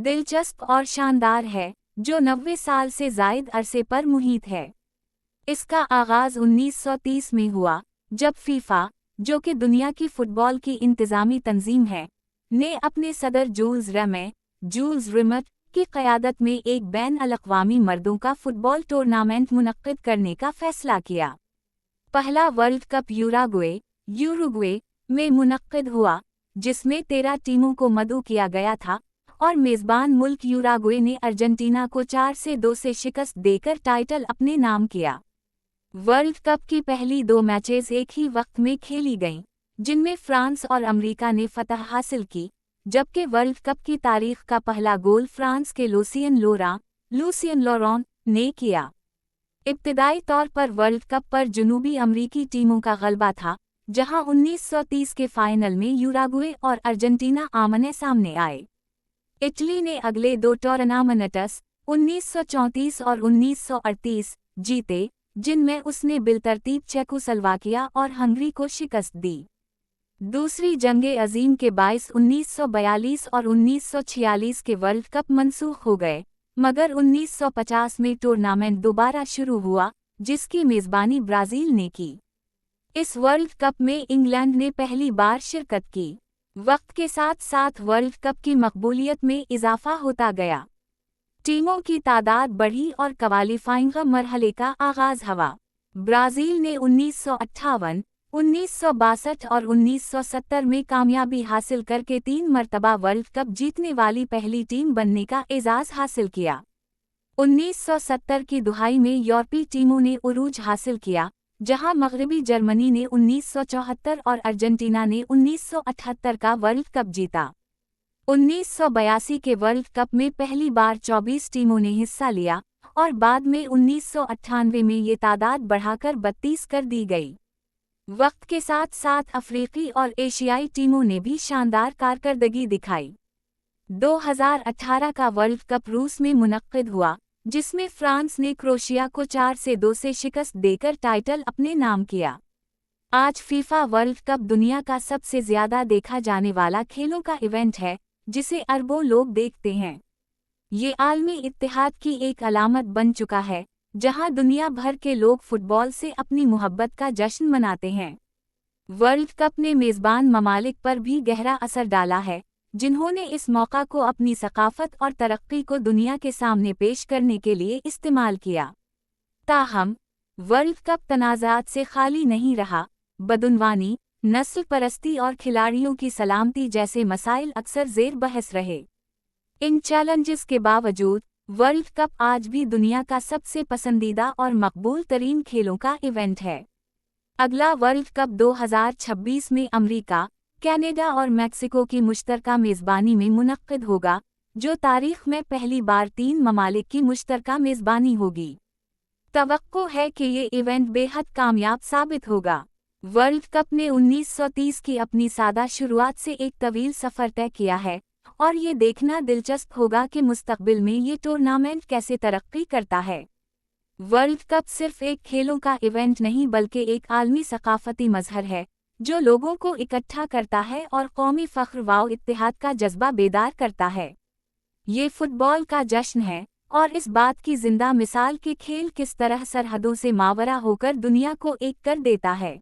दिलचस्प और शानदार है, जो 90 साल से ज़ायद अरसे पर मुहित है। इसका आगाज़ 1930 में हुआ, जब फीफा, जो कि दुनिया की फुटबॉल की इंतज़ामी तंजीम है, ने अपने सदर जूल्स रिमेट की क़यादत में एक बैन-अल-अक़वामी मर्दों का फुटबॉल टूर्नामेंट मुनक्किद करने का फ़ैसला किया। पहला वर्ल्ड कप यूरुग्वे में मुनक्किद हुआ, जिसमें 13 टीमों को मदऊ किया गया था, और मेज़बान मुल्क यूरुग्वे ने अर्जेंटीना को 4-2 से शिकस्त देकर टाइटल अपने नाम किया। वर्ल्ड कप की पहली 2 मैचेस एक ही वक्त में खेली गईं, जिनमें फ्रांस और अमेरिका ने फतह हासिल की, जबकि वर्ल्ड कप की तारीख का पहला गोल फ्रांस के लूसियन लोरान ने किया। इब्तिदाई तौर पर वर्ल्ड कप पर जनूबी अमरीकी टीमों का गलबा था, जहां 1930 के फाइनल में यूरुग्वे और अर्जेंटीना आमने सामने आए। इटली ने अगले 2 टूर्नामेंट्स 1934 और 1938 जीते, जिनमें उसने बिलतरतीब चेकोस्लोवाकिया और हंगरी को शिकस्त दी। दूसरी जंगे अजीम के बायस 1942 और 1946 के वर्ल्ड कप मनसूख हो गए, मगर 1950 में टूर्नामेंट दोबारा शुरू हुआ, जिसकी मेज़बानी ब्राज़ील ने की। इस वर्ल्ड कप में इंग्लैंड ने पहली बार शिरकत की। वक्त के साथ साथ वर्ल्ड कप की मकबूलियत में इजाफा होता गया। टीमों की तादाद बढ़ी और क्वालिफाइंग मरहले का आगाज़ हुआ। ब्राज़ील ने 1958, 1962 और 1970 में कामयाबी हासिल करके 3 मरतबा वर्ल्ड कप जीतने वाली पहली टीम बनने का एजाज़ हासिल किया। 1970 की दुहाई में यूरोपीय टीमों ने उरूज हासिल किया, जहां मग़रिबी जर्मनी ने 1974 और अर्जेंटीना ने 1978 का वर्ल्ड कप जीता। 1982 के वर्ल्ड कप में पहली बार 24 टीमों ने हिस्सा लिया, और बाद में 1998 में ये तादाद बढ़ाकर 32 कर दी गई। वक्त के साथ साथ अफ्रीकी और एशियाई टीमों ने भी शानदार कारकर्दगी दिखाई। 2018 का वर्ल्ड कप रूस में मुनक्किद हुआ, जिसमें फ्रांस ने क्रोएशिया को 4-2 से शिकस्त देकर टाइटल अपने नाम किया। आज फीफा वर्ल्ड कप दुनिया का सबसे ज़्यादा देखा जाने वाला खेलों का इवेंट है, जिसे अरबों लोग देखते हैं। ये आलमी इत्तेहाद की एक अलामत बन चुका है, जहां दुनिया भर के लोग फुटबॉल से अपनी मोहब्बत का जश्न मनाते हैं। वर्ल्ड कप ने मेज़बान ममालिक पर भी गहरा असर डाला है, जिन्होंने इस मौका को अपनी सकाफत और तरक्की को दुनिया के सामने पेश करने के लिए इस्तेमाल किया। ताहम, वर्ल्ड कप तनाज़ात से खाली नहीं रहा। बदउनवानी, नस्ल परस्ती और खिलाड़ियों की सलामती जैसे मसाइल अक्सर ज़ेर बहस रहे। इन चैलेंजेस के बावजूद वर्ल्ड कप आज भी दुनिया का सबसे पसंदीदा और मकबूल तरीन खेलों का इवेंट है। अगला वर्ल्ड कप 2026 में अमेरिका, कनाडा और मेक्सिको की मुश्तरका मेज़बानी में मुनक्किद होगा, जो तारीख़ में पहली बार 3 ममालिक की मुश्तरका मेज़बानी होगी। तवक्को है कि ये इवेंट बेहद कामयाब साबित होगा। वर्ल्ड कप ने 1930 की अपनी सादा शुरुआत से एक तवील सफ़र तय किया है, और ये देखना दिलचस्प होगा कि मुस्तक़बिल में ये टूर्नामेंट कैसे तरक्की करता है। वर्ल्ड कप सिर्फ एक खेलों का इवेंट नहीं बल्कि एक आलमी सकाफ़ती मज़हर है, जो लोगों को इकट्ठा करता है और कौमी फ़ख्र व इत्तेहाद का जज्बा बेदार करता है। ये फुटबॉल का जश्न है, और इस बात की ज़िंदा मिसाल कि खेल किस तरह सरहदों से मावरा होकर दुनिया को एक कर देता है।